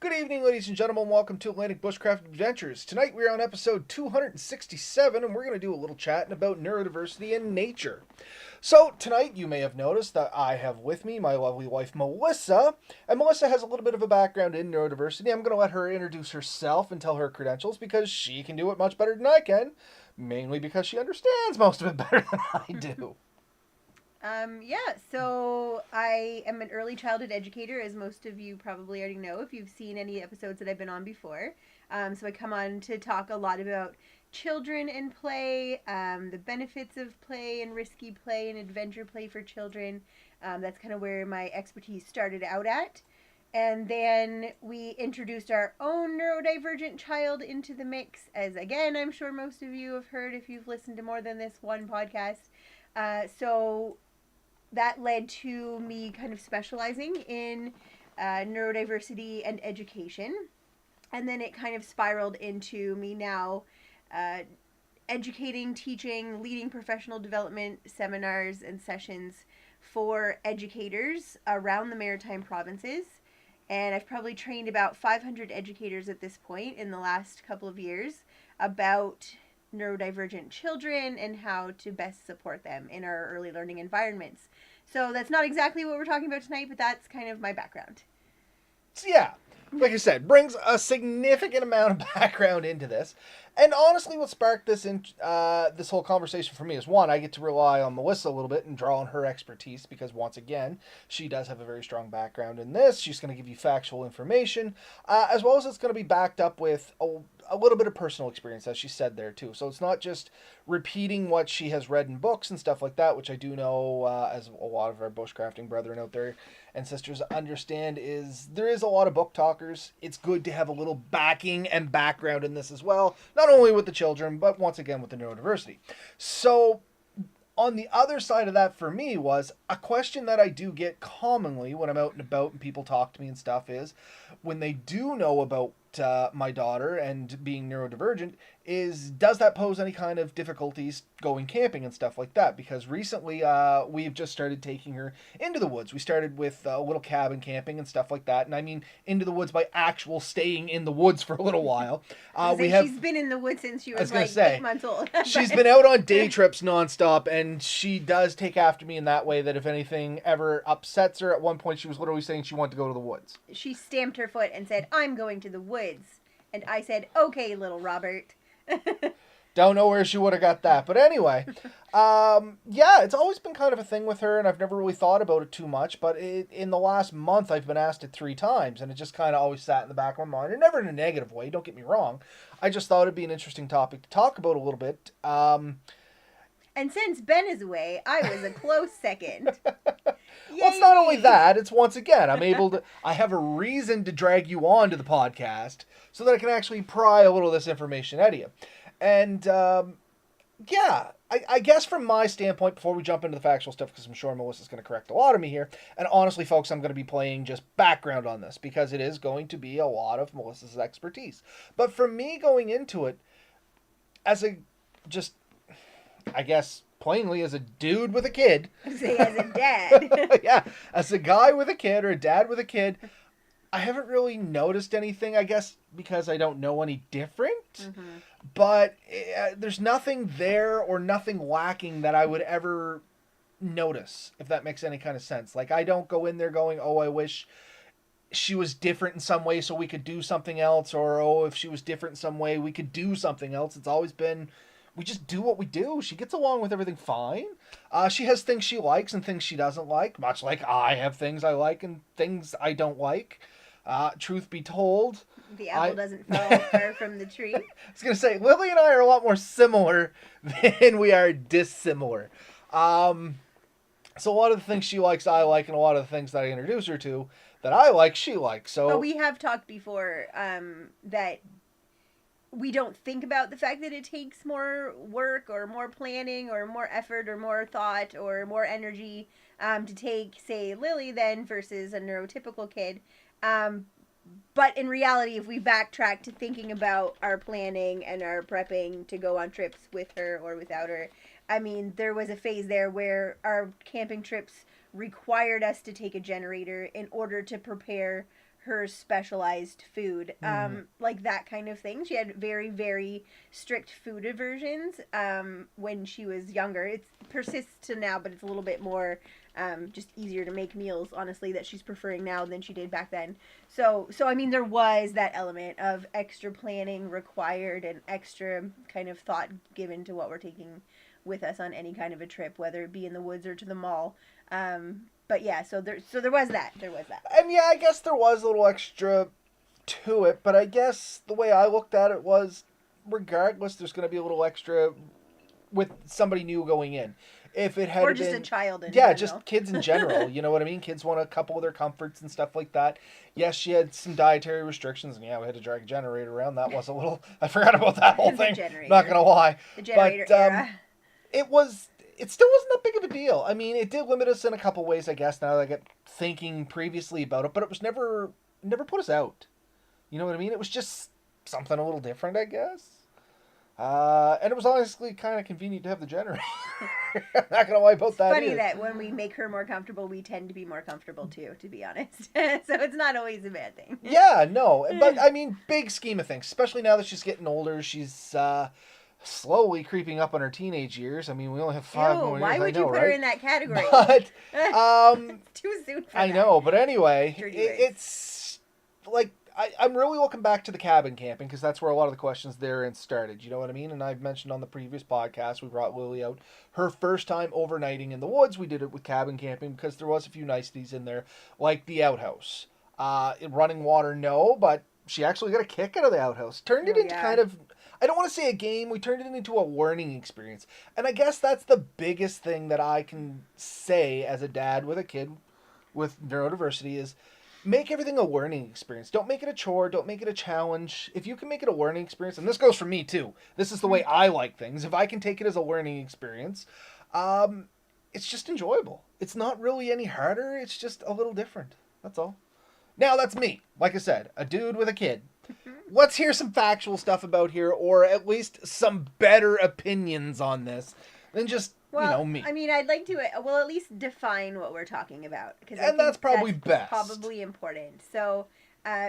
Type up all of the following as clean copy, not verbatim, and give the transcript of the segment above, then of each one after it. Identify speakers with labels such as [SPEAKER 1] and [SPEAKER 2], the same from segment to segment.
[SPEAKER 1] Good evening, ladies and gentlemen. Welcome to Atlantic Bushcraft Adventures. Tonight we are on episode 267, and we're going to do a little chatting about neurodiversity and nature. So, tonight you may have noticed that I have with me my lovely wife, Melissa. And Melissa has a little bit of a background in neurodiversity. I'm going to let her introduce herself and tell her credentials because she can do it much better than I can, mainly because she understands most of it better than I do.
[SPEAKER 2] So I am an early childhood educator, as most of you probably already know if you've seen any episodes that I've been on before. So I come on to talk a lot about children and play, the benefits of play and risky play and adventure play for children. That's kind of where my expertise started out at. And then we introduced our own neurodivergent child into the mix, as again, I'm sure most of you have heard if you've listened to more than this one podcast. So that led to me kind of specializing in neurodiversity and education. And then it kind of spiraled into me now educating, teaching, leading professional development seminars and sessions for educators around the Maritime provinces. And I've probably trained about 500 educators at this point in the last couple of years about neurodivergent children and how to best support them in our early learning environments. So that's not exactly what we're talking about tonight, but that's kind of my background.
[SPEAKER 1] So yeah, like I said, brings a significant amount of background into this. And honestly, what sparked this whole conversation for me is, one, I get to rely on Melissa a little bit and draw on her expertise because, once again, she does have a very strong background in this. She's going to give you factual information, as well as it's going to be backed up with a little bit of personal experience, as she said there, too. So it's not just repeating what she has read in books and stuff like that, which I do know, as a lot of our bushcrafting brethren out there and sisters understand, is there is a lot of book talkers. It's good to have a little backing and background in this as well, not only with the children, but once again with the neurodiversity. So on the other side of that for me was a question that I do get commonly when I'm out and about and people talk to me and stuff is, when they do know about my daughter and being neurodivergent, is does that pose any kind of difficulties going camping and stuff like that? Because recently we've just started taking her into the woods. We started with a little cabin camping and stuff like that, and I mean into the woods by actual staying in the woods for a little while.
[SPEAKER 2] She's been in the woods since she was like 8 months old.
[SPEAKER 1] She's been out on day trips nonstop, and she does take after me in that way that if anything ever upsets her, at one point she was literally saying she wanted to go to the woods.
[SPEAKER 2] She stamped her foot and said, "I'm going to the woods." And I said, "Okay, little Robert."
[SPEAKER 1] Don't know where she would have got that. But anyway, yeah, it's always been kind of a thing with her, and I've never really thought about it too much. But in the last month, I've been asked it 3 times, and it just kind of always sat in the back of my mind. And never in a negative way, don't get me wrong. I just thought it'd be an interesting topic to talk about a little bit.
[SPEAKER 2] And since Ben is away, I was a close second.
[SPEAKER 1] Well, it's not only that, it's once again, I have a reason to drag you on to the podcast so that I can actually pry a little of this information out of you. And, yeah, I guess from my standpoint, before we jump into the factual stuff, because I'm sure Melissa's going to correct a lot of me here, and honestly, folks, I'm going to be playing just background on this, because it is going to be a lot of Melissa's expertise. But for me going into it, I guess, plainly as a dude with a kid.
[SPEAKER 2] Say as a dad.
[SPEAKER 1] Yeah, as a guy with a kid or a dad with a kid, I haven't really noticed anything, I guess, because I don't know any different. Mm-hmm. But there's nothing there or nothing lacking that I would ever notice, if that makes any kind of sense. Like, I don't go in there going, oh, I wish she was different in some way so we could do something else, or, oh, if she was different in some way, we could do something else. It's always been, we just do what we do. She gets along with everything fine. She has things she likes and things she doesn't like, much like I have things I like and things I don't like. Truth be told,
[SPEAKER 2] the apple doesn't fall far from the tree.
[SPEAKER 1] I was going to say, Lily and I are a lot more similar than we are dissimilar. So a lot of the things she likes, I like, and a lot of the things that I introduce her to that I like, she likes. So
[SPEAKER 2] we have talked before that we don't think about the fact that it takes more work or more planning or more effort or more thought or more energy to take, say, Lily then versus a neurotypical kid. But in reality, if we backtrack to thinking about our planning and our prepping to go on trips with her or without her, I mean, there was a phase there where our camping trips required us to take a generator in order to prepare her specialized food, like that kind of thing. She had very, very strict food aversions when she was younger. It persists to now, but it's a little bit more just easier to make meals, honestly, that she's preferring now than she did back then. So I mean, there was that element of extra planning required and extra kind of thought given to what we're taking with us on any kind of a trip, whether it be in the woods or to the mall. But yeah, so there was that. There was that.
[SPEAKER 1] And yeah, I guess there was a little extra to it, but I guess the way I looked at it was, regardless, there's going to be a little extra with somebody new going in. If it had
[SPEAKER 2] or just
[SPEAKER 1] been,
[SPEAKER 2] a child in
[SPEAKER 1] yeah,
[SPEAKER 2] general.
[SPEAKER 1] just kids in general, you know what I mean? Kids want a couple of their comforts and stuff like that. Yes, she had some dietary restrictions, and yeah, we had to drag a generator around. That was a little, I forgot about that whole thing. Not going to lie.
[SPEAKER 2] The generator era.
[SPEAKER 1] It still wasn't that big of a deal. I mean, it did limit us in a couple ways, I guess, now that I get thinking previously about it, but it was never put us out. You know what I mean? It was just something a little different, I guess. And it was honestly kind of convenient to have the generator. I'm not going to lie about that.
[SPEAKER 2] Funny
[SPEAKER 1] either.
[SPEAKER 2] that when we make her more comfortable, we tend to be more comfortable too, to be honest. So it's not always a bad thing.
[SPEAKER 1] Yeah, no. But, I mean, big scheme of things, especially now that she's getting older, she's slowly creeping up on her teenage years. I mean, we only have 5 more years.
[SPEAKER 2] Why would you put her in that category?
[SPEAKER 1] But,
[SPEAKER 2] it's too soon for that.
[SPEAKER 1] I know, but anyway, it's like, I'm really looking back to the cabin camping because that's where a lot of the questions therein started. You know what I mean? And I've mentioned on the previous podcast, we brought Lily out. Her first time overnighting in the woods, we did it with cabin camping because there was a few niceties in there, like the outhouse. Running water, no, but she actually got a kick out of the outhouse. Turned it into kind of, I don't want to say a game, we turned it into a learning experience. And I guess that's the biggest thing that I can say as a dad with a kid with neurodiversity is, make everything a learning experience. Don't make it a chore. Don't make it a challenge. If you can make it a learning experience, and this goes for me too. This is the way I like things. If I can take it as a learning experience, it's just enjoyable. It's not really any harder. It's just a little different. That's all. Now, that's me. Like I said, a dude with a kid. Let's hear some factual stuff about here, or at least some better opinions on this than just, me.
[SPEAKER 2] I mean, I'd like to, at least define what we're talking about.
[SPEAKER 1] And that's probably best.
[SPEAKER 2] Probably important. So,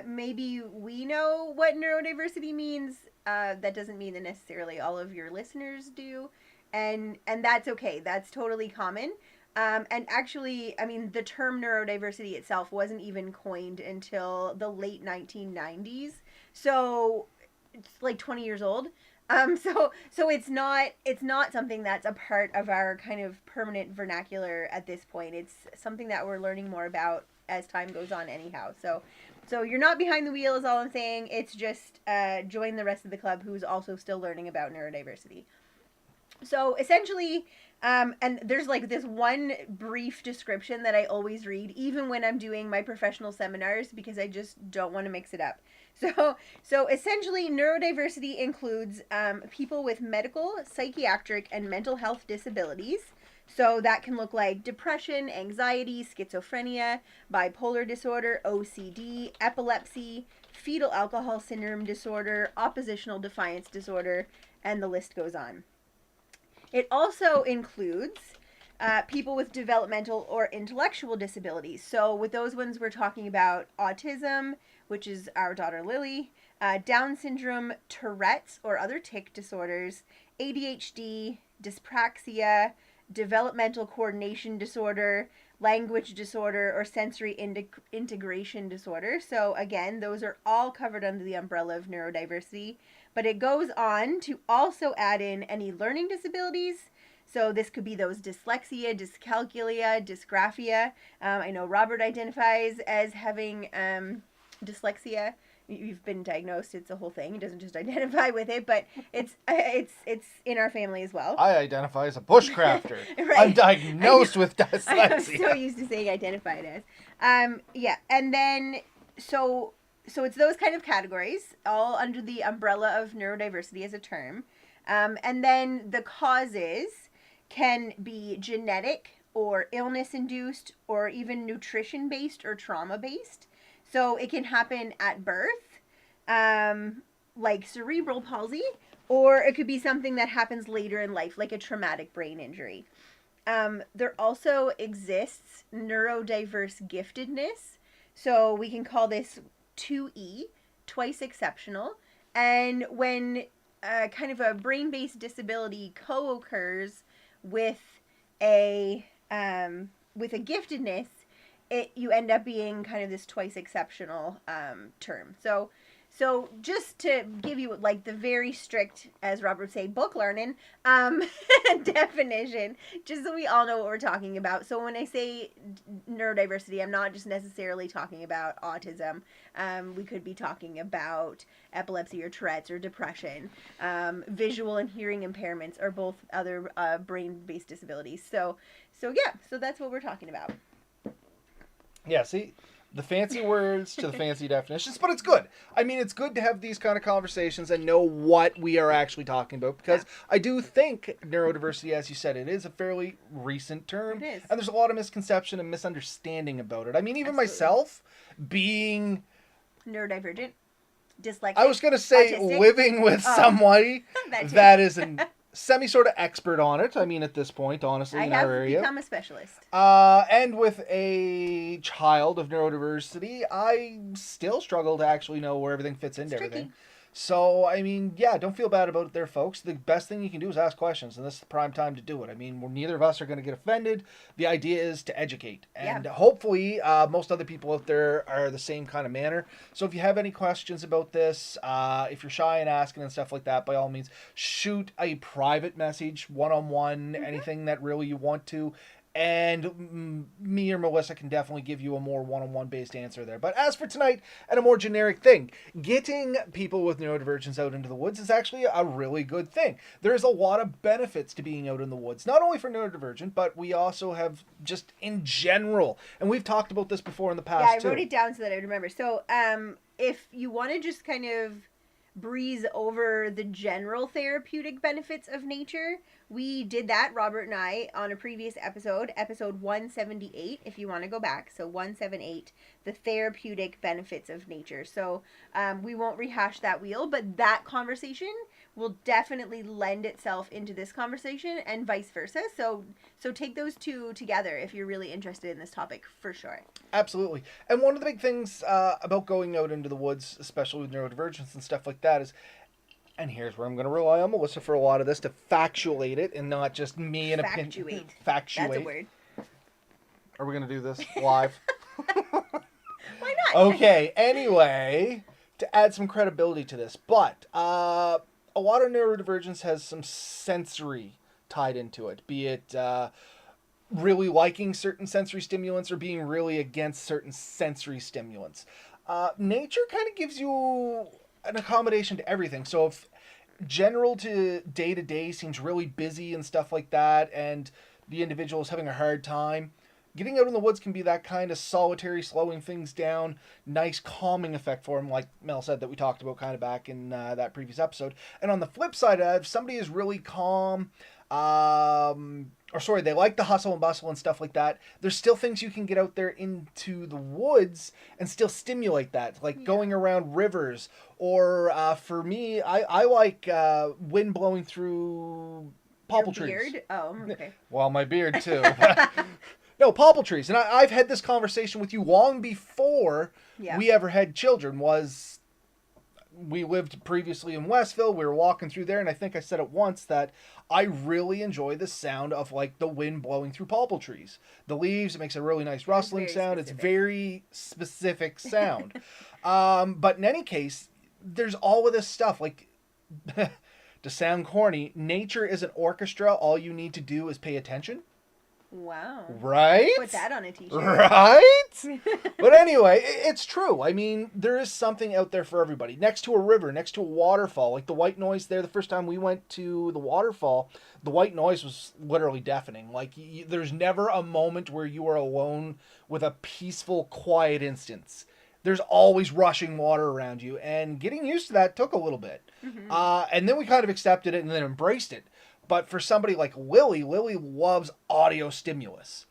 [SPEAKER 2] maybe we know what neurodiversity means. That doesn't mean that necessarily all of your listeners do. And that's okay. That's totally common. And actually, I mean, the term neurodiversity itself wasn't even coined until the late 1990s. So, it's like 20 years old. So it's not something that's a part of our kind of permanent vernacular at this point. It's something that we're learning more about as time goes on anyhow. So you're not behind the wheel is all I'm saying. It's just join the rest of the club who's also still learning about neurodiversity. So essentially, and there's like this one brief description that I always read, even when I'm doing my professional seminars, because I just don't want to mix it up. So essentially, neurodiversity includes people with medical, psychiatric, and mental health disabilities. So that can look like depression, anxiety, schizophrenia, bipolar disorder, OCD, epilepsy, fetal alcohol syndrome disorder, oppositional defiance disorder, and the list goes on. It also includes people with developmental or intellectual disabilities. So with those ones, we're talking about autism, which is our daughter Lily, Down syndrome, Tourette's or other tic disorders, ADHD, dyspraxia, developmental coordination disorder, language disorder, or sensory integration disorder. So again, those are all covered under the umbrella of neurodiversity. But it goes on to also add in any learning disabilities. So this could be those dyslexia, dyscalculia, dysgraphia. I know Robert identifies as having dyslexia. You've been diagnosed. It's a whole thing. He doesn't just identify with it, but it's in our family as well.
[SPEAKER 1] I identify as a bushcrafter.
[SPEAKER 2] Right.
[SPEAKER 1] I'm diagnosed with dyslexia.
[SPEAKER 2] I'm so used to saying identified as. And then so it's those kind of categories, all under the umbrella of neurodiversity as a term. And then the causes can be genetic or illness-induced or even nutrition-based or trauma-based. So it can happen at birth, like cerebral palsy, or it could be something that happens later in life, like a traumatic brain injury. There also exists neurodiverse giftedness. So we can call this 2E, twice exceptional. And when kind of a brain-based disability co-occurs with a giftedness, you end up being kind of this twice exceptional term. So just to give you like the very strict, as Robert would say, book learning definition, just so we all know what we're talking about. So when I say neurodiversity, I'm not just necessarily talking about autism. We could be talking about epilepsy or Tourette's or depression. Visual and hearing impairments are both other brain-based disabilities. So that's what we're talking about.
[SPEAKER 1] Yeah, see, the fancy words to the fancy definitions, but it's good. I mean, it's good to have these kind of conversations and know what we are actually talking about, because I do think neurodiversity, as you said, it is a fairly recent term.
[SPEAKER 2] It is.
[SPEAKER 1] And there's a lot of misconception and misunderstanding about it. I mean, even
[SPEAKER 2] Absolutely.
[SPEAKER 1] myself being
[SPEAKER 2] Neurodivergent, dyslexic,
[SPEAKER 1] I was going to say
[SPEAKER 2] autistic.
[SPEAKER 1] living with somebody
[SPEAKER 2] That too.
[SPEAKER 1] that is an semi sort of expert on it. I mean, at this point, honestly,
[SPEAKER 2] I
[SPEAKER 1] in
[SPEAKER 2] have
[SPEAKER 1] our area.
[SPEAKER 2] become a specialist.
[SPEAKER 1] And with a child of neurodiversity, I still struggle to actually know where everything fits into
[SPEAKER 2] It's tricky.
[SPEAKER 1] everything. So, I mean, yeah, don't feel bad about it there, folks. The best thing you can do is ask questions, and this is the prime time to do it. I mean, neither of us are going to get offended. The idea is to educate. And hopefully, most other people out there are the same kind of manner. So if you have any questions about this, if you're shy and asking and stuff like that, by all means, shoot a private message, one-on-one, anything that really you want to. And me or Melissa can definitely give you a more one-on-one based answer there. But as for tonight, and a more generic thing, getting people with neurodivergence out into the woods is actually a really good thing. There's a lot of benefits to being out in the woods, not only for neurodivergent, but we also have just in general. And we've talked about this before in the past,
[SPEAKER 2] I wrote it down so that I would remember. So if you want to just kind of breeze over the general therapeutic benefits of nature, we did that, Robert and I, on a previous episode 178, if you want to go back. So 178, the therapeutic benefits of nature. So we won't rehash that wheel, but that conversation will definitely lend itself into this conversation and vice versa. So take those two together if you're really interested in this topic, for sure.
[SPEAKER 1] Absolutely. And one of the big things about going out into the woods, especially with neurodivergence and stuff like that, is, and here's where I'm going to rely on Melissa for a lot of this, to factuate it and not just me and
[SPEAKER 2] Factuate.
[SPEAKER 1] Factuate.
[SPEAKER 2] That's a word.
[SPEAKER 1] Are we going to do this live?
[SPEAKER 2] Why not?
[SPEAKER 1] Okay, anyway, to add some credibility to this, but a lot of neurodivergence has some sensory tied into it, be it really liking certain sensory stimulants or being really against certain sensory stimulants. Nature kind of gives you an accommodation to everything. So if general to day seems really busy and stuff like that, and the individual is having a hard time, getting out in the woods can be that kind of solitary, slowing things down, nice calming effect for him, like Mel said, that we talked about kind of back in that previous episode. And on the flip side, if somebody is really calm, they like the hustle and bustle and stuff like that, there's still things you can get out there into the woods and still stimulate that, like going around rivers, or for me, I like wind blowing through popple trees.
[SPEAKER 2] Beard? Oh, okay.
[SPEAKER 1] Well, my beard too. No, popple trees. And I've had this conversation with you long before we ever had children. We lived previously in Westville. We were walking through there, and I think I said it once that I really enjoy the sound of like the wind blowing through popple trees. The leaves, it makes a really nice rustling sound. It's very specific sound. But in any case, there's all of this stuff. Like, to sound corny, nature is an orchestra. All you need to do is pay attention.
[SPEAKER 2] Wow.
[SPEAKER 1] Right?
[SPEAKER 2] Put that on a t-shirt.
[SPEAKER 1] Right? But anyway, it's true. I mean, there is something out there for everybody. Next to a river, next to a waterfall, like the white noise there, the first time we went to the waterfall, the white noise was literally deafening. Like, there's never a moment where you are alone with a peaceful, quiet instance. There's always rushing water around you, and getting used to that took a little bit. Mm-hmm. And then we kind of accepted it and then embraced it. But for somebody like Lily loves audio stimulus.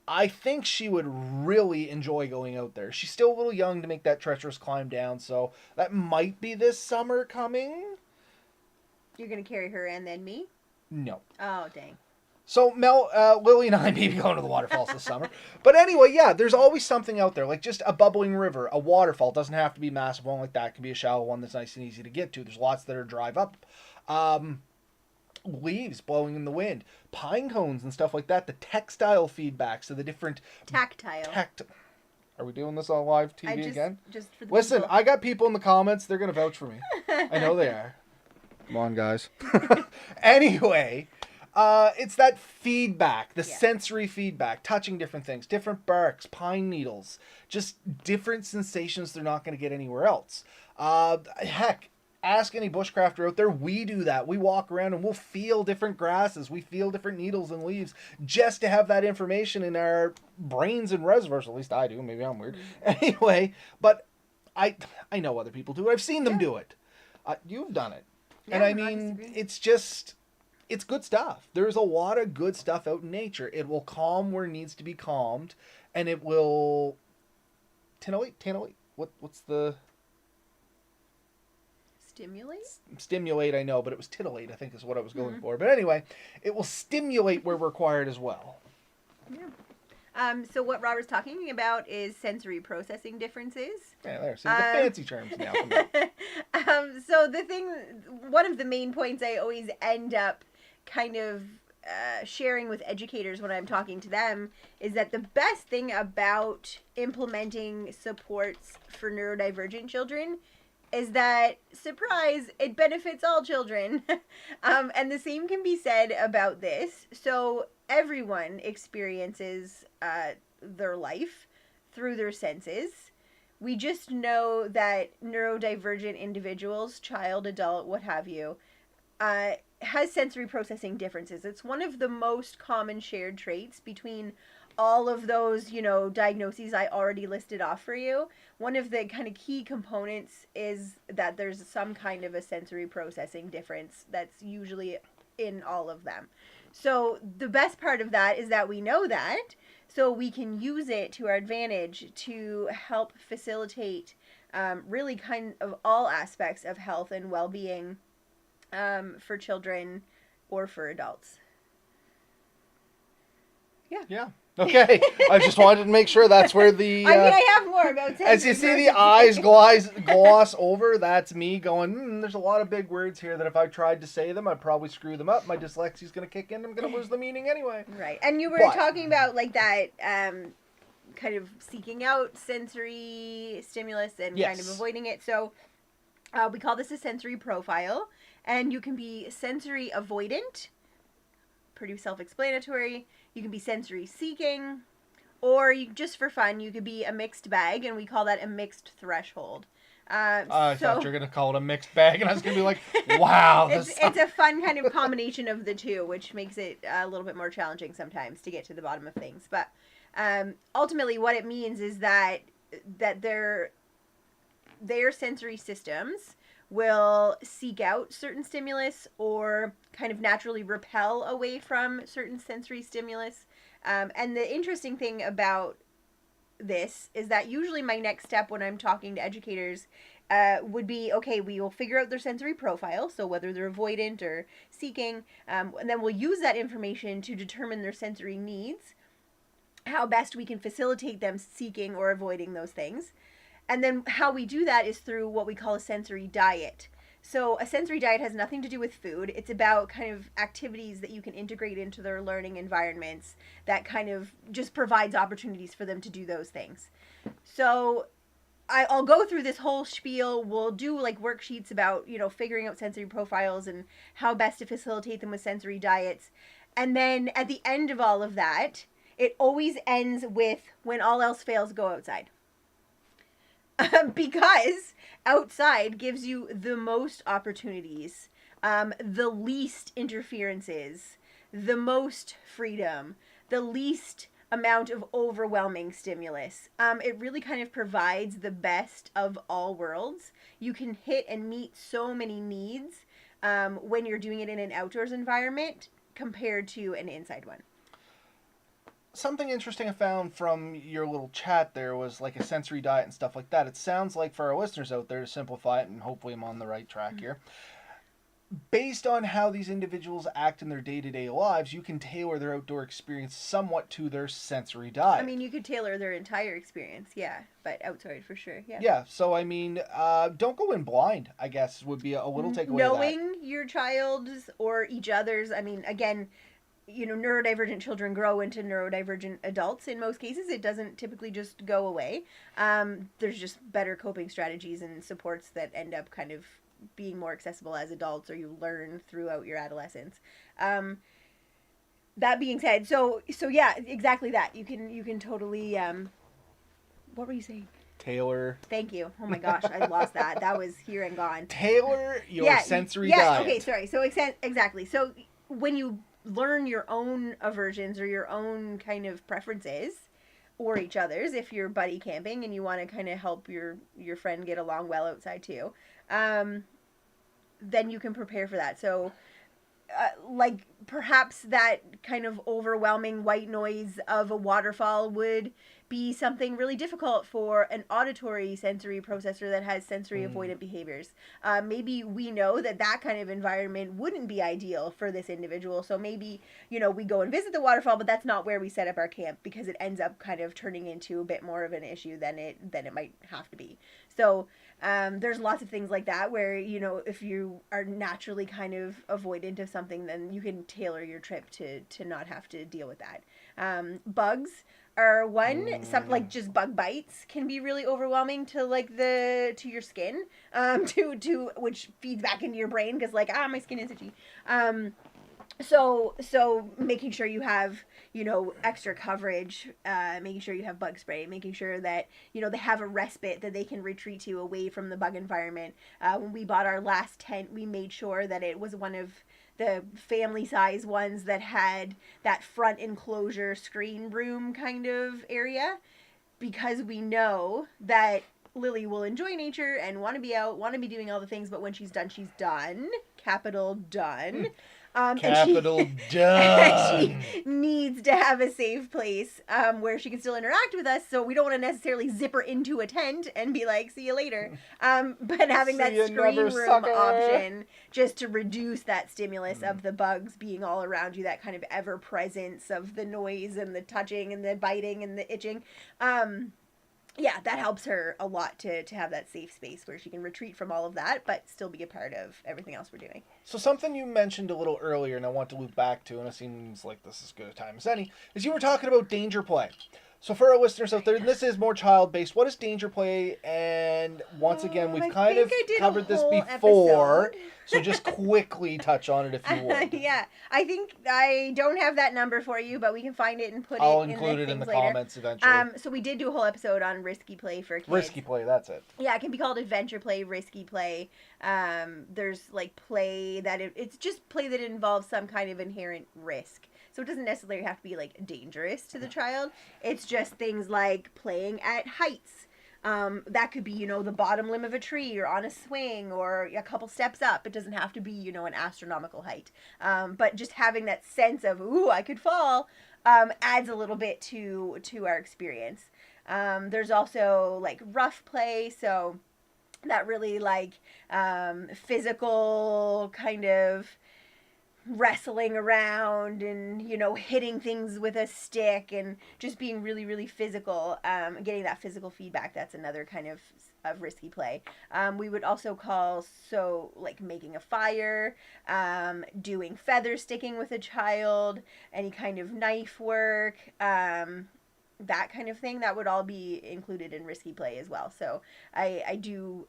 [SPEAKER 1] I think she would really enjoy going out there. She's still a little young to make that treacherous climb down, so that might be this summer coming.
[SPEAKER 2] You're going to carry her and then me?
[SPEAKER 1] No.
[SPEAKER 2] Oh, dang.
[SPEAKER 1] So Mel, Lily and I may be going to the waterfalls this summer. But anyway, yeah, there's always something out there. Like just a bubbling river, a waterfall. It doesn't have to be a massive one like that. It can be a shallow one that's nice and easy to get to. There's lots that are drive up. Leaves blowing in the wind, pine cones and stuff like that. The textile feedback, so the different...
[SPEAKER 2] Tactile.
[SPEAKER 1] Are we doing this on live TV again?
[SPEAKER 2] Just for the
[SPEAKER 1] Listen,
[SPEAKER 2] people.
[SPEAKER 1] I got people in the comments. They're going to vouch for me. I know they are. Come on, guys. Anyway... it's that feedback, the sensory feedback, touching different things, different barks, pine needles, just different sensations they're not going to get anywhere else. Heck, ask any bushcrafter out there. We do that. We walk around and we'll feel different grasses. We feel different needles and leaves just to have that information in our brains and reservoirs. At least I do. Maybe I'm weird. Anyway, but I know other people do it. I've seen them do it. You've done it.
[SPEAKER 2] Yeah,
[SPEAKER 1] and I
[SPEAKER 2] I'm not
[SPEAKER 1] mean,
[SPEAKER 2] disagreeing.
[SPEAKER 1] it's just... It's good stuff. There's a lot of good stuff out in nature. It will calm where it needs to be calmed, and it will titillate. What's the
[SPEAKER 2] Stimulate?
[SPEAKER 1] stimulate? I know, but it was titillate. I think is what I was going for. But anyway, it will stimulate where required as well.
[SPEAKER 2] Yeah. So what Robert's talking about is sensory processing differences.
[SPEAKER 1] Yeah, there. See the fancy terms now. Come on.
[SPEAKER 2] So one of the main points I always end up kind of sharing with educators when I'm talking to them is that the best thing about implementing supports for neurodivergent children is that, surprise, it benefits all children. And the same can be said about this. So everyone experiences their life through their senses. We just know that neurodivergent individuals, child, adult, what have you, has sensory processing differences. It's one of the most common shared traits between all of those, diagnoses I already listed off for you. One of the kind of key components is that there's some kind of a sensory processing difference that's usually in all of them. So the best part of that is that we know that, so we can use it to our advantage to help facilitate really kind of all aspects of health and well-being for children or for adults.
[SPEAKER 1] Yeah. Okay. I just wanted to make sure that's where the...
[SPEAKER 2] I have more about sensory
[SPEAKER 1] as you see the eyes gloss over, that's me going, there's a lot of big words here that if I tried to say them, I'd probably screw them up. My dyslexia's going to kick in. I'm going to lose the meaning anyway.
[SPEAKER 2] Right. And you were talking about like that kind of seeking out sensory stimulus and kind of avoiding it. So we call this a sensory profile. And you can be sensory avoidant, pretty self-explanatory. You can be sensory seeking, or just for fun, you could be a mixed bag, and we call that a mixed threshold.
[SPEAKER 1] I thought you were going to call it a mixed bag, and I was going to be like, wow.
[SPEAKER 2] It's a fun kind of combination of the two, which makes it a little bit more challenging sometimes to get to the bottom of things. But ultimately, what it means is that their sensory systems will seek out certain stimulus or kind of naturally repel away from certain sensory stimulus. And the interesting thing about this is that usually my next step when I'm talking to educators would be, okay, we will figure out their sensory profile, so whether they're avoidant or seeking, and then we'll use that information to determine their sensory needs, how best we can facilitate them seeking or avoiding those things. And then how we do that is through what we call a sensory diet. So a sensory diet has nothing to do with food. It's about kind of activities that you can integrate into their learning environments that kind of just provides opportunities for them to do those things. So I'll go through this whole spiel. We'll do like worksheets about, figuring out sensory profiles and how best to facilitate them with sensory diets. And then at the end of all of that, it always ends with when all else fails, go outside. Because outside gives you the most opportunities, the least interferences, the most freedom, the least amount of overwhelming stimulus. It really kind of provides the best of all worlds. You can hit and meet so many needs when you're doing it in an outdoors environment compared to an inside one.
[SPEAKER 1] Something interesting I found from your little chat there was like a sensory diet and stuff like that. It sounds like for our listeners out there, to simplify it, and hopefully I'm on the right track here, based on how these individuals act in their day-to-day lives, you can tailor their outdoor experience somewhat to their sensory diet.
[SPEAKER 2] I mean, you could tailor their entire experience, yeah, but outside for sure, yeah.
[SPEAKER 1] Yeah, so I mean, don't go in blind, I guess, would be a little takeaway
[SPEAKER 2] Knowing
[SPEAKER 1] of that.
[SPEAKER 2] your child's or each other's, I mean, again, neurodivergent children grow into neurodivergent adults in most cases. It doesn't typically just go away. There's just better coping strategies and supports that end up kind of being more accessible as adults, or you learn throughout your adolescence. That being said, so yeah, exactly that. You can totally. What were you saying?
[SPEAKER 1] Tailor.
[SPEAKER 2] Thank you. Oh my gosh, I lost that. That was here and gone.
[SPEAKER 1] Tailor your sensory diet.
[SPEAKER 2] Okay, sorry. So exactly. So when you learn your own aversions or your own kind of preferences, or each other's, if you're buddy camping and you want to kind of help your friend get along well outside too, then you can prepare for that. So like perhaps that kind of overwhelming white noise of a waterfall would be something really difficult for an auditory sensory processor that has sensory avoidant behaviors. Maybe we know that that kind of environment wouldn't be ideal for this individual. So maybe, we go and visit the waterfall, but that's not where we set up our camp because it ends up kind of turning into a bit more of an issue than it might have to be. So there's lots of things like that where, if you are naturally kind of avoidant of something, then you can tailor your trip to not have to deal with that. Bugs are some like just bug bites can be really overwhelming to to your skin, to which feeds back into your brain because my skin is itchy. So making sure you have, extra coverage, making sure you have bug spray, making sure that, they have a respite that they can retreat to away from the bug environment. When we bought our last tent, we made sure that it was one of the family size ones that had that front enclosure screen room kind of area, because we know that Lily will enjoy nature and want to be out, want to be doing all the things, but when she's done, she's done. Capital done.
[SPEAKER 1] Capital done.
[SPEAKER 2] She needs to have a safe place where she can still interact with us, so we don't want to necessarily zip her into a tent and be like, see you later. But having that screen room option just to reduce that stimulus of the bugs being all around you, that kind of ever presence of the noise and the touching and the biting and the itching. Yeah, that helps her a lot to have that safe space where she can retreat from all of that, but still be a part of everything else we're doing.
[SPEAKER 1] So something you mentioned a little earlier, and I want to loop back to, and it seems like this is as good a time as any, is you were talking about danger play. So for our listeners out there, this is more child-based. What is danger play? And once again, we've kind of covered this before, so just quickly touch on it if you would.
[SPEAKER 2] Yeah, I think I don't have that number for you, but we can find it and
[SPEAKER 1] I'll include it in the comments eventually.
[SPEAKER 2] So we did do a whole episode on risky play for kids.
[SPEAKER 1] Risky play, that's it.
[SPEAKER 2] Yeah, it can be called adventure play, risky play. There's play that it's just play that involves some kind of inherent risk. So it doesn't necessarily have to be dangerous to the child. It's just things like playing at heights. That could be, the bottom limb of a tree or on a swing or a couple steps up. It doesn't have to be, an astronomical height. But just having that sense of, ooh, I could fall, adds a little bit to our experience. There's also rough play. So that really physical kind of wrestling around and hitting things with a stick and just being really, really physical, getting that physical feedback. That's another kind of risky play. We would also call making a fire, doing feather sticking with a child, any kind of knife work, that kind of thing. That would all be included in risky play as well. So I do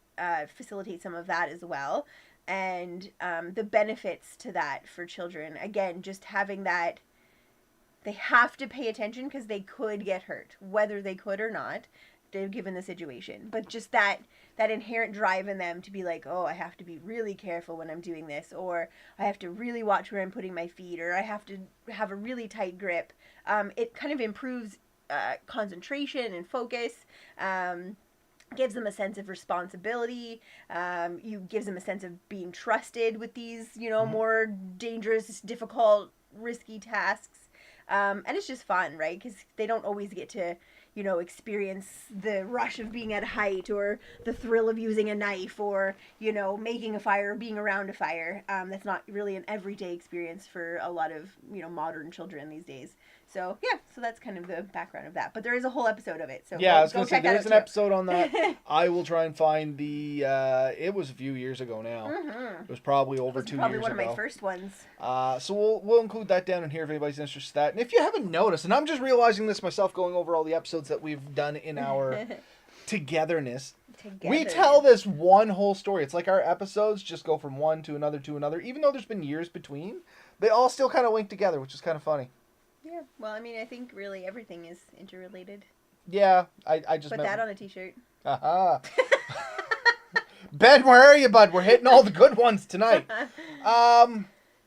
[SPEAKER 2] facilitate some of that as well. And the benefits to that for children, again, just having that, they have to pay attention because they could get hurt, whether they could or not, given the situation. But just that inherent drive in them to be oh, I have to be really careful when I'm doing this, or I have to really watch where I'm putting my feet, or I have to have a really tight grip. It kind of improves concentration and focus. Gives them a sense of responsibility. Gives them a sense of being trusted with these, more dangerous, difficult, risky tasks. And it's just fun, right? Because they don't always get to, experience the rush of being at height, or the thrill of using a knife, or, making a fire, or being around a fire. That's not really an everyday experience for a lot of, modern children these days. So, yeah, so that's kind of the background of that. But there is a whole episode of it. So
[SPEAKER 1] yeah, I was going to say,
[SPEAKER 2] check that
[SPEAKER 1] there's
[SPEAKER 2] out
[SPEAKER 1] an
[SPEAKER 2] too.
[SPEAKER 1] episode on that. I will try and find the, it was a few years ago now.
[SPEAKER 2] Mm-hmm.
[SPEAKER 1] It was probably over 2 years ago.
[SPEAKER 2] Probably one of my first ones.
[SPEAKER 1] So we'll include that down in here if anybody's interested in that. And if you haven't noticed, and I'm just realizing this myself going over all the episodes that we've done in our togetherness, we tell this one whole story. It's like our episodes just go from one to another, even though there's been years between. They all still kind of link together, which is kind of funny.
[SPEAKER 2] Yeah, well, I mean, I think really everything is interrelated.
[SPEAKER 1] Yeah, I just
[SPEAKER 2] put that on a t-shirt.
[SPEAKER 1] Aha. Ben, where are you, bud? We're hitting all the good ones tonight.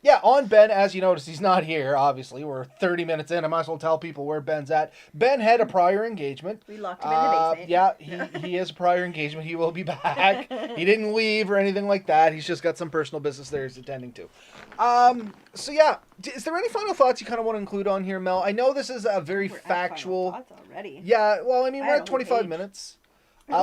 [SPEAKER 1] Yeah, on Ben, as you notice, he's not here, obviously. We're 30 minutes in. I might as well tell people where Ben's at. Ben had a prior engagement.
[SPEAKER 2] We locked him in the basement.
[SPEAKER 1] Yeah, he has a prior engagement. He will be back. He didn't leave or anything like that. He's just got some personal business there he's attending to. So yeah, is there any final thoughts you kind of want to include on here, Mel? I know this is a very factual...
[SPEAKER 2] Thoughts already.
[SPEAKER 1] Yeah, well, I mean, we're at 25 minutes.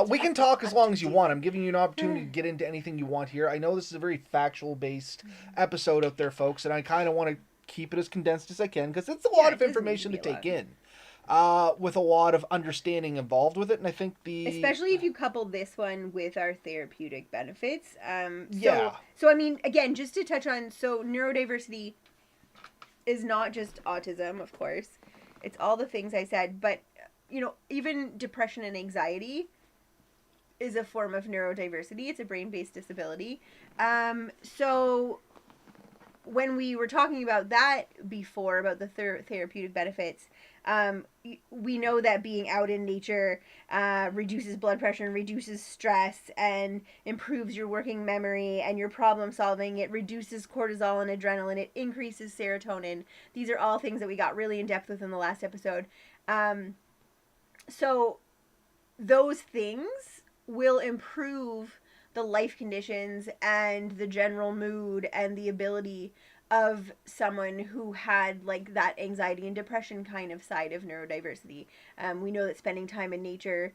[SPEAKER 1] We can talk as long as you want. I'm giving you an opportunity to get into anything you want here. I know this is a very factual-based episode out there, folks, and I kind of want to keep it as condensed as I can because it's a lot of information to take in with a lot of understanding involved with it, and I think
[SPEAKER 2] especially if you couple this one with our therapeutic benefits.
[SPEAKER 1] Yeah.
[SPEAKER 2] So, I mean, again, just to touch on, so neurodiversity is not just autism, of course. It's all the things I said, but, even depression and anxiety is a form of neurodiversity. It's a brain-based disability. So when we were talking about that before, about the therapeutic benefits, we know that being out in nature reduces blood pressure and reduces stress and improves your working memory and your problem solving. It reduces cortisol and adrenaline. It increases serotonin. These are all things that we got really in depth with in the last episode. So those things will improve the life conditions and the general mood and the ability of someone who had like that anxiety and depression kind of side of neurodiversity. We know that spending time in nature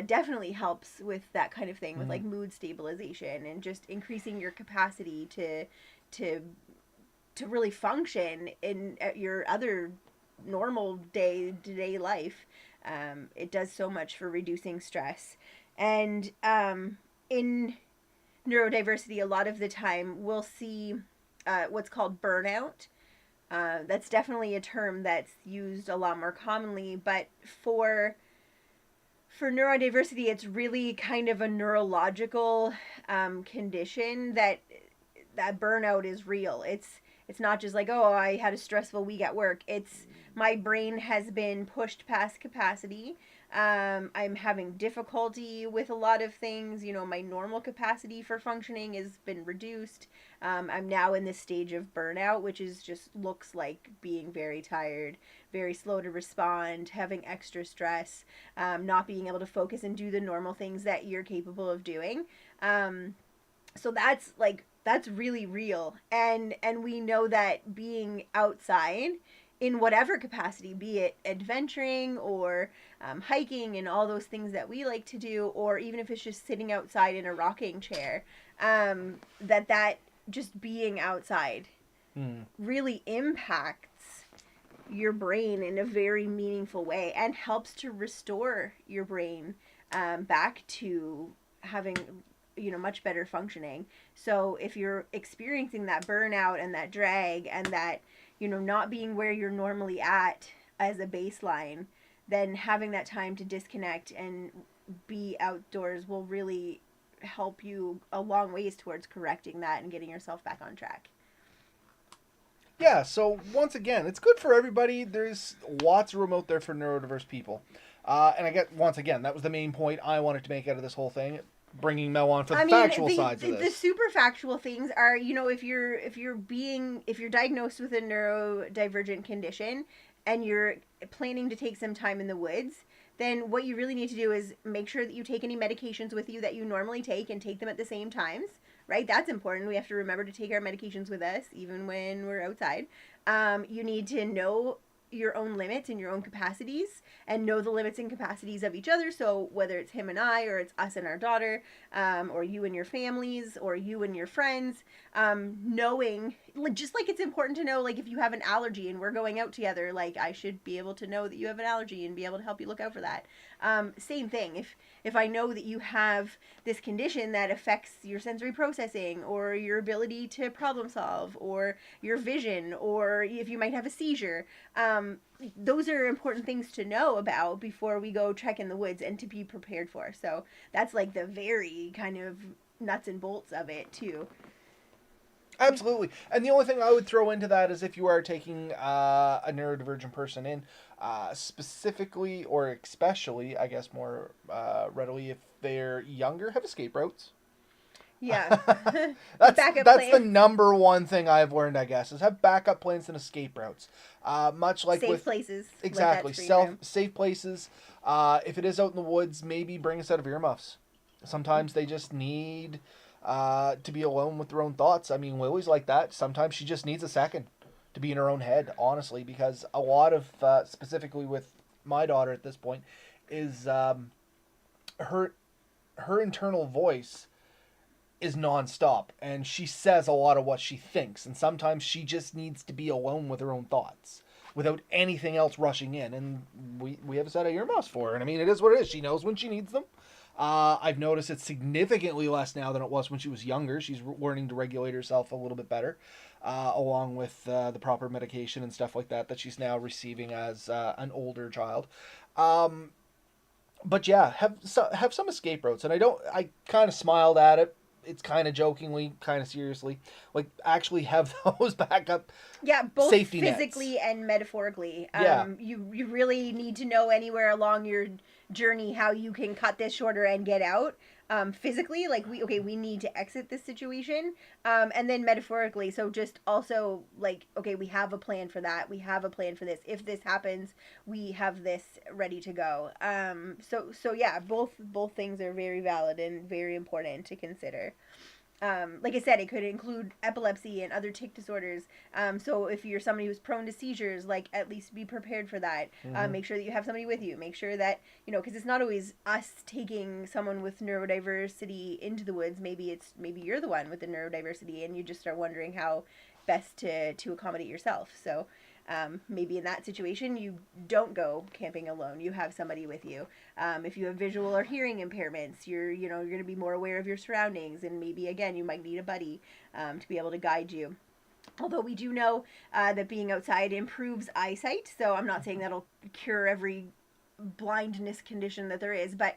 [SPEAKER 2] definitely helps with that kind of thing, with like mood stabilization and just increasing your capacity to really function in your other normal day-to-day life. It does so much for reducing stress. And in neurodiversity, a lot of the time we'll see what's called burnout. That's definitely a term that's used a lot more commonly, but for neurodiversity, it's really kind of a neurological condition that burnout is real. It's not just like, oh, I had a stressful week at work. It's my brain has been pushed past capacity. I'm having difficulty with a lot of things. My normal capacity for functioning has been reduced. I'm now in this stage of burnout, which looks like being very tired, very slow to respond, having extra stress, not being able to focus and do the normal things that you're capable of doing. So that's really real. And we know that being outside in whatever capacity, be it adventuring or hiking and all those things that we like to do, or even if it's just sitting outside in a rocking chair, that just being outside really impacts your brain in a very meaningful way and helps to restore your brain back to having much better functioning. So if you're experiencing that burnout and that drag and that not being where you're normally at as a baseline, then having that time to disconnect and be outdoors will really help you a long ways towards correcting that and getting yourself back on track.
[SPEAKER 1] Yeah, so once again, it's good for everybody. There's lots of room out there for neurodiverse people. And I get, once again, that was the main point I wanted to make out of this whole thing. Bringing Mel on for the factual sides of this.
[SPEAKER 2] The super factual things are, if you're diagnosed with a neurodivergent condition and you're planning to take some time in the woods, then what you really need to do is make sure that you take any medications with you that you normally take and take them at the same times, right? That's important. We have to remember to take our medications with us even when we're outside. You need to know your own limits and your own capacities, and know the limits and capacities of each other. So whether it's him and I, or it's us and our daughter, or you and your families, or you and your friends, knowing, just like it's important to know, like if you have an allergy and we're going out together, like I should be able to know that you have an allergy and be able to help you look out for that. Same thing. If I know that you have this condition that affects your sensory processing, or your ability to problem solve, or your vision, or if you might have a seizure, those are important things to know about before we go trek in the woods and to be prepared for. So that's like the very kind of nuts and bolts of it too.
[SPEAKER 1] Absolutely. And the only thing I would throw into that is if you are taking a neurodivergent person in, specifically or especially, I guess more readily, if they're younger, have escape routes.
[SPEAKER 2] Yeah.
[SPEAKER 1] That's the number one thing I've learned, I guess, is have backup plans and escape routes. Much like
[SPEAKER 2] safe places.
[SPEAKER 1] Exactly. Safe places. If it is out in the woods, maybe bring a set of earmuffs. Sometimes they just need to be alone with their own thoughts. I mean, Lily's like that. Sometimes she just needs a second to be in her own head, honestly, because a lot of, specifically with my daughter at this point, is her internal voice is nonstop, and she says a lot of what she thinks, and sometimes she just needs to be alone with her own thoughts without anything else rushing in, and we have a set of earmuffs for her, and I mean, it is what it is. She knows when she needs them. I've noticed it's significantly less now than it was when she was younger. She's learning to regulate herself a little bit better, along with the proper medication and stuff like that she's now receiving as an older child. But yeah, have some escape routes, and I kind of smiled at it. It's kind of jokingly, kind of seriously, like actually have those backup.
[SPEAKER 2] Yeah, both
[SPEAKER 1] safety
[SPEAKER 2] physically
[SPEAKER 1] nets.
[SPEAKER 2] And metaphorically.
[SPEAKER 1] Yeah.
[SPEAKER 2] You really need to know anywhere along your journey how you can cut this shorter and get out. Physically, like we need to exit this situation. And then metaphorically, so just also like, okay, we have a plan for that. We have a plan for this. If this happens, we have this ready to go. So yeah, both things are very valid and very important to consider. Like I said, it could include epilepsy and other tic disorders. So if you're somebody who's prone to seizures, like at least be prepared for that.
[SPEAKER 1] Mm-hmm.
[SPEAKER 2] Make sure that you have somebody with you. Make sure that, because it's not always us taking someone with neurodiversity into the woods. Maybe you're the one with the neurodiversity and you just are wondering how best to accommodate yourself. So maybe in that situation, you don't go camping alone. You have somebody with you. If you have visual or hearing impairments, you're going to be more aware of your surroundings, and maybe again you might need a buddy to be able to guide you. Although we do know that being outside improves eyesight, so I'm not saying that'll cure every blindness condition that there is, but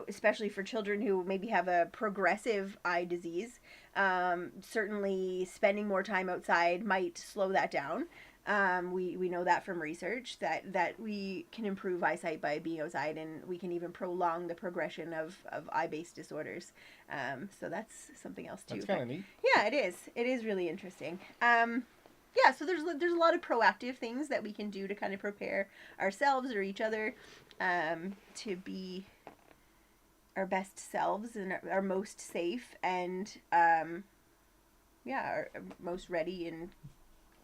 [SPEAKER 2] especially for children who maybe have a progressive eye disease, certainly spending more time outside might slow that down. We know that from research that we can improve eyesight by being outside, and we can even prolong the progression of eye-based disorders. So that's something else too.
[SPEAKER 1] That's kind of neat.
[SPEAKER 2] Yeah, it is. It is really interesting. Yeah, so there's a lot of proactive things that we can do to kind of prepare ourselves or each other to be our best selves and our most safe and our most ready and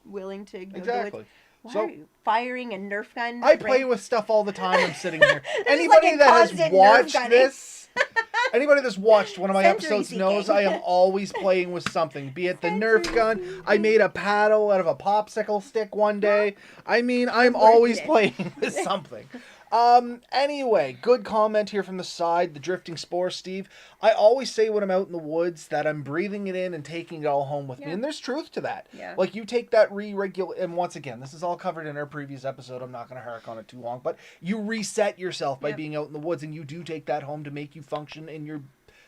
[SPEAKER 2] willing to go do it. Why are you firing a Nerf gun?
[SPEAKER 1] I play with stuff all the time. I'm sitting here.
[SPEAKER 2] Anybody
[SPEAKER 1] that has watched this, anybody that's watched one of my episodes knows I am always playing with something. Be it the Nerf gun. I made a paddle out of a popsicle stick one day. I mean, I'm always playing with something. Anyway, good comment here from the side, the drifting spore, Steve. I always say when I'm out in the woods that I'm breathing it in and taking it all home with me, and there's truth to that.
[SPEAKER 2] Yeah.
[SPEAKER 1] Like, you take that and once again, this is all covered in our previous episode, I'm not going to hark on it too long, but you reset yourself by being out in the woods, and you do take that home to make you function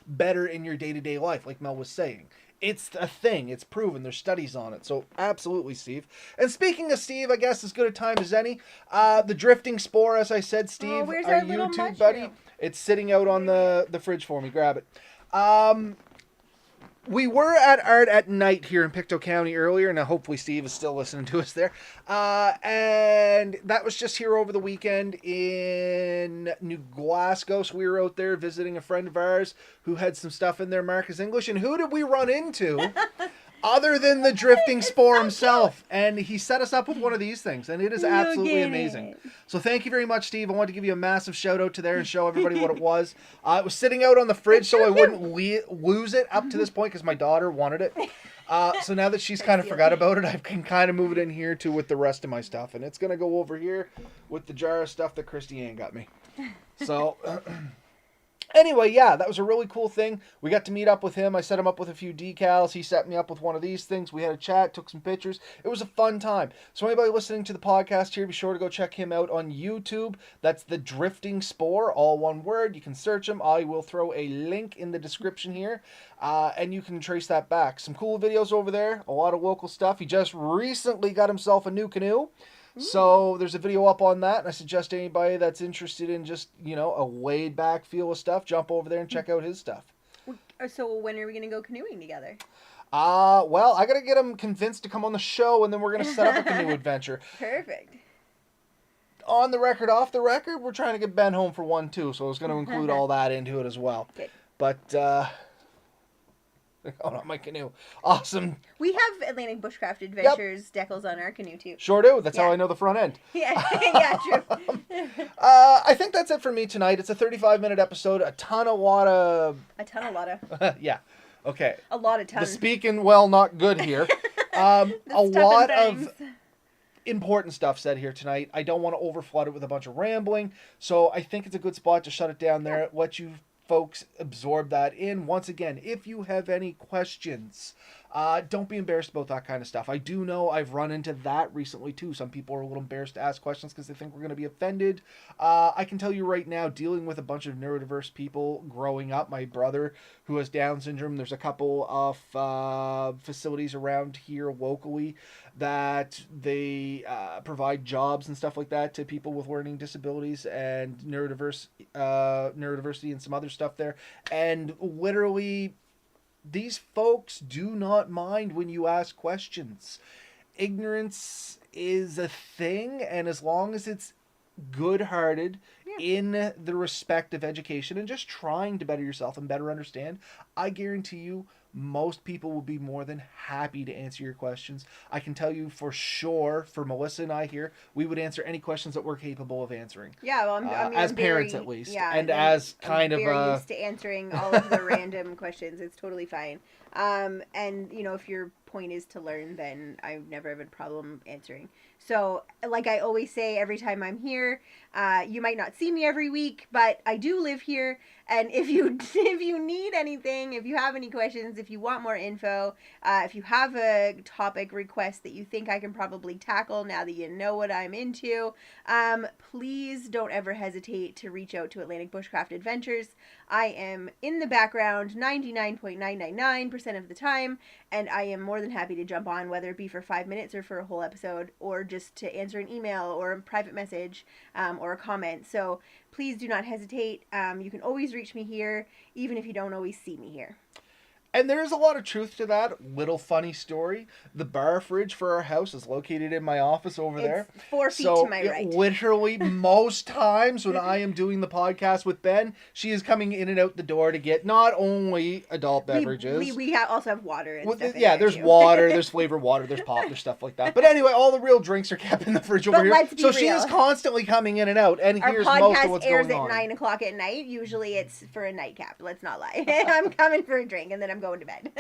[SPEAKER 1] better in your day-to-day life, like Mel was saying. It's a thing. It's proven. There's studies on it. So absolutely, Steve. And speaking of Steve, I guess as good a time as any. The drifting spore, as I said, Steve,
[SPEAKER 2] where's
[SPEAKER 1] our
[SPEAKER 2] our little
[SPEAKER 1] YouTube buddy.
[SPEAKER 2] mushroom?
[SPEAKER 1] It's sitting out on the fridge for me. Grab it. We were at Art at Night here in Pictou County earlier, and hopefully Steve is still listening to us there. And that was just here over the weekend in New Glasgow. So we were out there visiting a friend of ours who had some stuff in there, Marcus English. And who did we run into? other than the drifting spore himself. And he set us up with one of these things, and it is absolutely amazing. So thank you very much, Steve. I want to give you a massive shout out to there and show everybody what it was. It was sitting out on the fridge so I wouldn't lose it up to this point because my daughter wanted it. So now that she's kind of forgot about it, I can kind of move it in here too with the rest of my stuff. And it's going to go over here with the jar of stuff that Christy Ann got me. So... Anyway, yeah, that was a really cool thing. We got to meet up with him. I set him up with a few decals. He set me up with one of these things. We had a chat, took some pictures. It was a fun time. So anybody listening to the podcast here, be sure to go check him out on YouTube. That's The Drifting Spore, all one word. You can search him. I will throw a link in the description here, and you can trace that back. Some cool videos over there, a lot of local stuff. He just recently got himself a new canoe. So there's a video up on that, and I suggest anybody that's interested in just, a laid back feel of stuff, jump over there and check out his stuff.
[SPEAKER 2] So when are we going to go canoeing together?
[SPEAKER 1] Well, I got to get him convinced to come on the show, and then we're going to set up a canoe adventure.
[SPEAKER 2] Perfect.
[SPEAKER 1] On the record, off the record, we're trying to get Ben home for one, too, so I was going to include all that into it as well.
[SPEAKER 2] Good.
[SPEAKER 1] But, oh, not my canoe. Awesome.
[SPEAKER 2] We have Atlantic Bushcraft Adventures decals on our canoe, too.
[SPEAKER 1] Sure do. That's how I know the front end.
[SPEAKER 2] Yeah, yeah, true.
[SPEAKER 1] I think that's it for me tonight. It's a 35-minute episode. A ton of... Yeah. Okay.
[SPEAKER 2] A lot of ton.
[SPEAKER 1] The speaking, not good here. A lot of important stuff said here tonight. I don't want to overflood it with a bunch of rambling, so I think it's a good spot to shut it down there. Let you folks absorb that in. Once again, if you have any questions, don't be embarrassed about that kind of stuff. I do know I've run into that recently too. Some people are a little embarrassed to ask questions because they think we're going to be offended. I can tell you right now, dealing with a bunch of neurodiverse people growing up, my brother who has Down syndrome, there's a couple of facilities around here locally that they provide jobs and stuff like that to people with learning disabilities and neurodiversity and some other stuff there. And literally, these folks do not mind when you ask questions. Ignorance is a thing, and as long as it's good-hearted in the respect of education and just trying to better yourself and better understand, I guarantee you most people will be more than happy to answer your questions. I can tell you for sure, for Melissa and I here, we would answer any questions that we're capable of answering.
[SPEAKER 2] Yeah, well,
[SPEAKER 1] as parents at least, and as kind of
[SPEAKER 2] very used to answering all of the random questions. It's totally fine. And if your point is to learn, then I've never had a problem answering. So, like I always say every time I'm here, you might not see me every week, but I do live here. And if you need anything, if you have any questions, if you want more info, if you have a topic request that you think I can probably tackle now that you know what I'm into, please don't ever hesitate to reach out to Atlantic Bushcraft Adventures. I am in the background 99.999% of the time, and I am more than happy to jump on, whether it be for 5 minutes or for a whole episode, or just to answer an email or a private message or a comment. So please do not hesitate. You can always reach me here, even if you don't always see me here.
[SPEAKER 1] And there's a lot of truth to that. Little funny story. The bar fridge for our house is located in my office over there.
[SPEAKER 2] It's 4 feet to my right.
[SPEAKER 1] Literally, most times when I am doing the podcast with Ben, she is coming in and out the door to get not only adult beverages.
[SPEAKER 2] We also have water and stuff in
[SPEAKER 1] there's
[SPEAKER 2] too.
[SPEAKER 1] water, there's flavored water, there's pop, there's stuff like that. But anyway, all the real drinks are kept in the fridge over here.
[SPEAKER 2] Let's be real.
[SPEAKER 1] She is constantly coming in and out, and
[SPEAKER 2] Our
[SPEAKER 1] here's most of what's going on.
[SPEAKER 2] Our podcast airs at 9 o'clock at night. Usually it's for a nightcap. Let's not lie. I'm coming for a drink, and then I'm going to bed.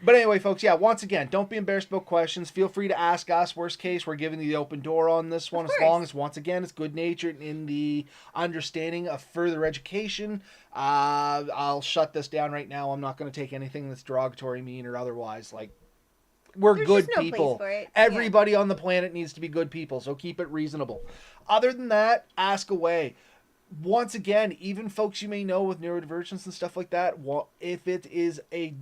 [SPEAKER 1] But anyway, folks, once again, don't be embarrassed about questions. Feel free to ask us. Worst case, we're giving you the open door on this one, as long as, once again, it's good-natured in the understanding of further education. I'll shut this down right now. I'm not going to take anything that's derogatory, mean, or otherwise. We're good people. Everybody on the planet needs to be good people, so keep it reasonable. Other than that, ask away. Once again, even folks you may know with neurodivergence and stuff like that, if it is a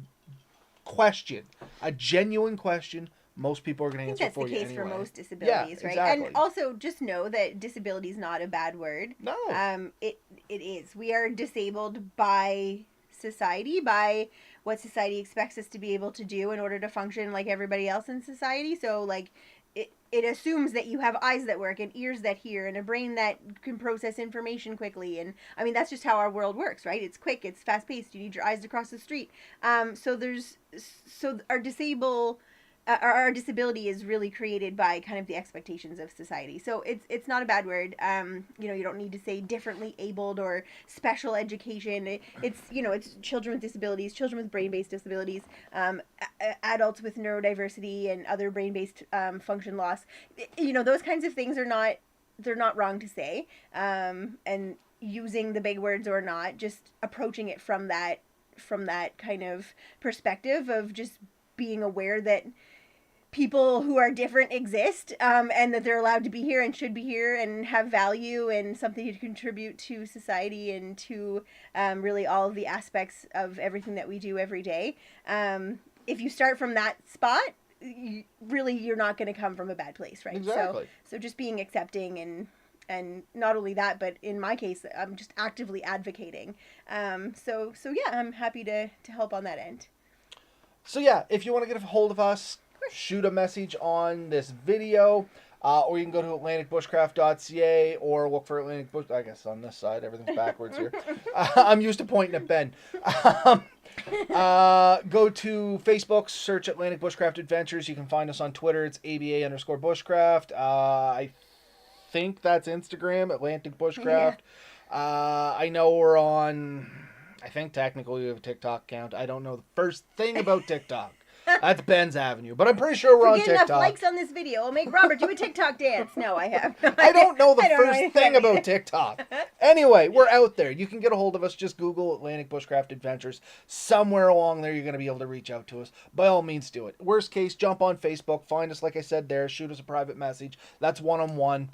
[SPEAKER 1] question, a genuine question, most people are going to answer for you anyway.
[SPEAKER 2] That's the case for most disabilities, right?
[SPEAKER 1] Exactly.
[SPEAKER 2] And also, just know that disability is not a bad word.
[SPEAKER 1] No.
[SPEAKER 2] It is. We are disabled by society, by what society expects us to be able to do in order to function like everybody else in society. So, it assumes that you have eyes that work and ears that hear and a brain that can process information quickly. And I mean, that's just how our world works, right? It's quick, it's fast paced. You need your eyes to cross the street. So our disability is really created by kind of the expectations of society. So it's not a bad word. You don't need to say differently abled or special education. It's children with disabilities, children with brain-based disabilities, adults with neurodiversity and other brain-based function loss. Those kinds of things they're not wrong to say. And using the big words or not, just approaching it from that kind of perspective of just being aware that people who are different exist, and that they're allowed to be here and should be here and have value and something to contribute to society and to really all of the aspects of everything that we do every day. If you start from that spot, you're not going to come from a bad place, right?
[SPEAKER 1] Exactly.
[SPEAKER 2] So just being accepting and not only that, but in my case, I'm just actively advocating. So yeah, I'm happy to help on that end.
[SPEAKER 1] So yeah, if you want to get a hold of us, shoot a message on this video, or you can go to atlanticbushcraft.ca or look for Atlantic Bush. I guess on this side, everything's backwards here. I'm used to pointing at Ben. Go to Facebook, search Atlantic Bushcraft Adventures. You can find us on Twitter. It's ABA_Bushcraft. I think that's Instagram, Atlantic Bushcraft. Yeah. I know we're on, I think technically we have a TikTok account. I don't know the first thing about TikTok. That's Ben's avenue, but I'm pretty sure we're on TikTok.
[SPEAKER 2] Get enough likes on this video. I'll make Robert do a TikTok dance. No, I have.
[SPEAKER 1] I don't know the first thing about TikTok. Anyway, we're out there. You can get a hold of us. Just Google Atlantic Bushcraft Adventures. Somewhere along there, you're going to be able to reach out to us. By all means, do it. Worst case, jump on Facebook. Find us, like I said there. Shoot us a private message. That's one-on-one.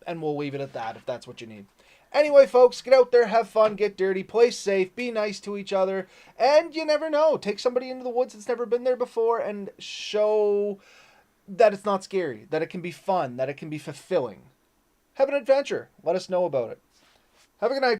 [SPEAKER 1] And we'll leave it at that if that's what you need. Anyway, folks, get out there, have fun, get dirty, play safe, be nice to each other, and you never know. Take somebody into the woods that's never been there before and show that it's not scary, that it can be fun, that it can be fulfilling. Have an adventure. Let us know about it. Have a good night.